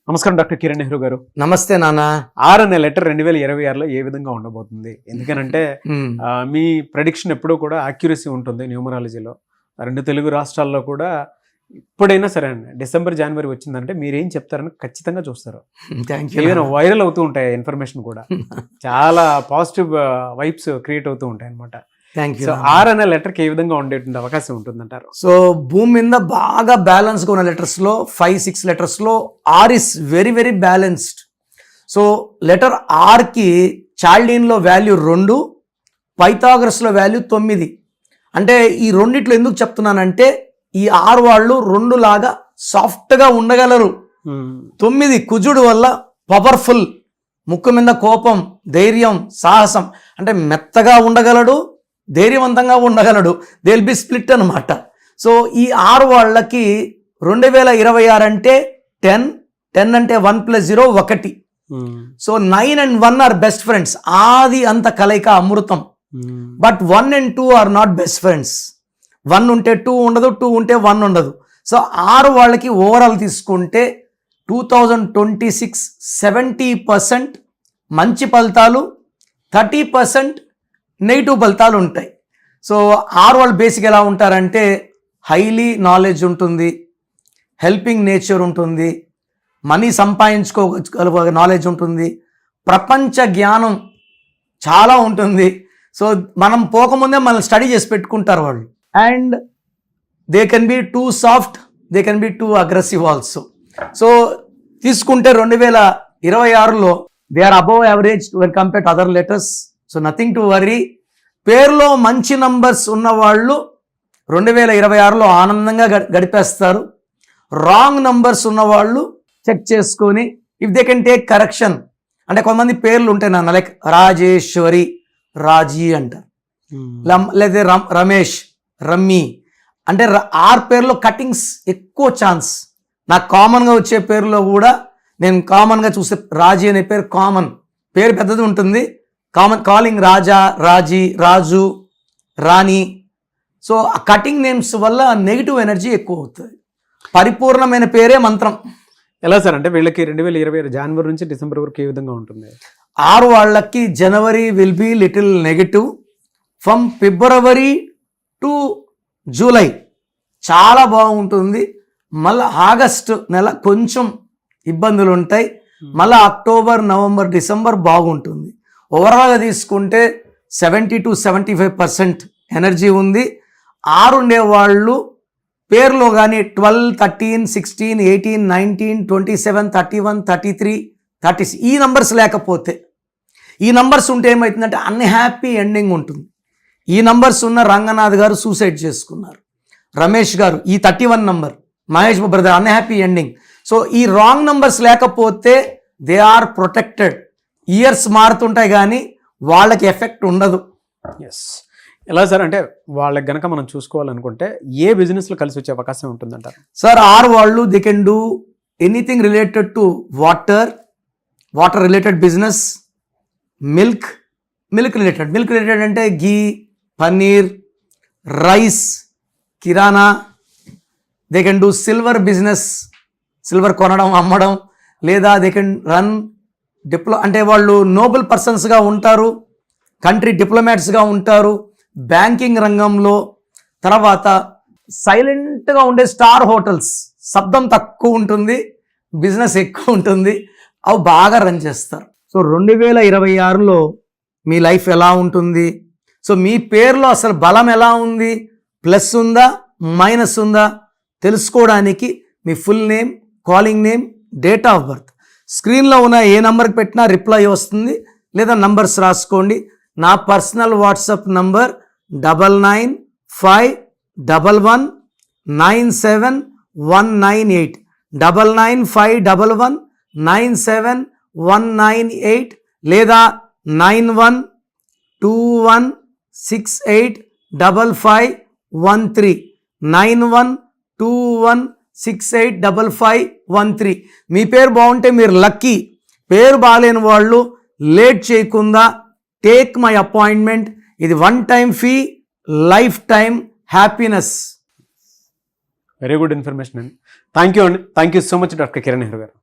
నమస్కారం డాక్టర్ కిరణ్ నెహ్రూ గారు. నమస్తే నాన్న. 6 అనే లెటర్ 2026లో ఏ విధంగా ఉండబోతుంది? ఎందుకనంటే మీ ప్రెడిక్షన్ ఎప్పుడూ కూడా యాక్యురసీ ఉంటుంది న్యూమరాలజీలో. 2 తెలుగు రాష్ట్రాల్లో కూడా ఇప్పుడైనా సరే అండి, డిసెంబర్ జనవరి వచ్చిందంటే మీరేం చెప్తారని ఖచ్చితంగా చూస్తారు. ఏదైనా వైరల్ అవుతూ ఉంటాయి ఇన్ఫర్మేషన్ కూడా, చాలా పాజిటివ్ వైబ్స్ క్రియేట్ అవుతూ ఉంటాయి అనమాట. సో 6 అనే లెటర్కి ఏ విధంగా ఉండేటువంటి అవకాశం ఉంటుందంటారు? సో భూమి మీద బాగా బ్యాలెన్స్గా ఉన్న లెటర్స్లో 5-6 లెటర్స్లో R is very very balanced. So letter ఆర్కి చాల్డీన్లో వాల్యూ 2, పైథాగరస్లో వాల్యూ 9. అంటే ఈ రెండిట్లో ఎందుకు చెప్తున్నానంటే ఈ ఆరు వాళ్ళు 2 లాగా సాఫ్ట్గా ఉండగలరు. 9 కుజుడు వల్ల పవర్ఫుల్, ముక్కు మీద కోపం, ధైర్యం, సాహసం, అంటే మెత్తగా ఉండగలడు, ధైర్యవంతంగా ఉండగలడు. దే విల్ బి స్ప్లిట్ అనమాట. సో ఈ 6 వాళ్ళకి 2026 అంటే 10 అంటే 1 + 0 1. So 9 and 1 are best friends. ఆది అంత కలయిక అమృతం. But 1 and 2 are not best friends. 1 ఉంటే 2 ఉండదు, 2 ఉంటే 1 ఉండదు. సో 6 వాళ్ళకి ఓవరాల్ తీసుకుంటే 2026 70% మంచి ఫలితాలు, 30% నెగిటివ్ ఫలితాలు ఉంటాయి. సో 6 వాళ్ళు బేసిక్ ఎలా ఉంటారంటే హైలీ నాలెడ్జ్ ఉంటుంది, హెల్పింగ్ నేచర్ ఉంటుంది, మనీ సంపాదించుకోగల నాలెడ్జ్ ఉంటుంది, ప్రపంచ జ్ఞానం చాలా ఉంటుంది. సో మనం పోకముందే మనం స్టడీ చేసి పెట్టుకుంటారు వాళ్ళు. And they can be too soft, they can be too aggressive also. So తీసుకుంటే 2026లో they are above average when compare to other letters. So nothing to worry. పేరులో మంచి నంబర్స్ ఉన్నవాళ్ళు 2026లో ఆనందంగా గడిపేస్తారు. రాంగ్ నంబర్స్ ఉన్నవాళ్ళు చెక్ చేసుకొని if they can take correction. అంటే కొంతమంది పేర్లు ఉంటాయి నాన్న, లైక్ రాజేశ్వరి, రాజీ అంటారు, లేదా రమేష్, రమ్మీ. అంటే ఆర్ పేర్లో కటింగ్స్ ఎక్కువ ఛాన్స్. నాకు కామన్గా వచ్చే పేరులో కూడా నేను కామన్గా చూసే రాజీ అనే పేరు కామన్. పేరు పెద్దది ఉంటుంది, కామన్ కాలింగ్ రాజా, రాజీ, రాజు, రాణి. సో ఆ కటింగ్ నేమ్స్ వల్ల నెగిటివ్ ఎనర్జీ ఎక్కువ అవుతుంది. పరిపూర్ణమైన పేరే మంత్రం. ఎలా సార్ అంటే వీళ్ళకి 2026 జనవరి నుంచి డిసెంబర్ వరకు ఏ విధంగా ఉంటుంది? 6 వాళ్ళకి January will be little negative. From February to July చాలా బాగుంటుంది. మళ్ళీ ఆగస్టు నెల కొంచెం ఇబ్బందులు ఉంటాయి. మళ్ళీ అక్టోబర్, నవంబర్, డిసెంబర్ బాగుంటుంది. ఓవరాల్గా తీసుకుంటే 70 to 75% ఎనర్జీ ఉంది. 6 ఉండేవాళ్ళు పేరులో కానీ 12, 13, 16, 18, 19, 27, 31, 33, 36 ఈ నంబర్స్ లేకపోతే, ఈ నంబర్స్ ఉంటే ఏమవుతుందంటే అన్హ్యాపీ ఎండింగ్ ఉంటుంది. ఈ నంబర్స్ ఉన్న రంగనాథ్ గారు సూసైడ్ చేసుకున్నారు, రమేష్ గారు ఈ 31 number, Mahesh brother unhappy ending. So ఈ రాంగ్ నంబర్స్ లేకపోతే దే ఆర్ ప్రొటెక్టెడ్. ఇయర్స్ మారుతుంటాయి కానీ వాళ్ళకి ఎఫెక్ట్ ఉండదు. ఎస్. ఎలా సార్ అంటే వాళ్ళకి గనక మనం చూసుకోవాలనుకుంటే ఏ బిజినెస్లో కలిసి వచ్చే అవకాశం ఉంటుందంటారు? సార్ 6 వాళ్ళు they can do anything related to water related business, milk related అంటే ఘీ, పన్నీర్, రైస్, కిరాణా. They can do silver business, silver కొనడం, అమ్మడం. లేదా దే కెన్ రన్ అంటే వాళ్ళు నోబెల్ పర్సన్స్గా ఉంటారు, కంట్రీ డిప్లొమాట్స్గా ఉంటారు, బ్యాంకింగ్ రంగంలో. తర్వాత సైలెంట్గా ఉండే స్టార్ హోటల్స్, శబ్దం తక్కువ ఉంటుంది, బిజినెస్ ఎక్కువ ఉంటుంది, అవి బాగా రన్ చేస్తారు. సో 2026లో మీ లైఫ్ ఎలా ఉంటుంది? సో మీ పేరులో అసలు బలం ఎలా ఉంది, ప్లస్ ఉందా, మైనస్ ఉందా తెలుసుకోవడానికి మీ full name, calling name, date of birth స్క్రీన్లో ఉన్న ఏ నెంబర్కి పెట్టినా రిప్లై వస్తుంది. లేదా నంబర్స్ రాసుకోండి. నా పర్సనల్ వాట్సాప్ నంబర్ 9951197198, 9951197198, లేదా 9121685513, 9121685513. మీ పేరు బాగుంటే మీరు లక్కీ. పేరు బాగాలేని వాళ్ళు లేట్ చేయకుండా టేక్ మై అపాయింట్మెంట్. ఇది 1 time fee, life time happiness. Very good information అండి. Thank you so much doctor Kiran Nehru గారు.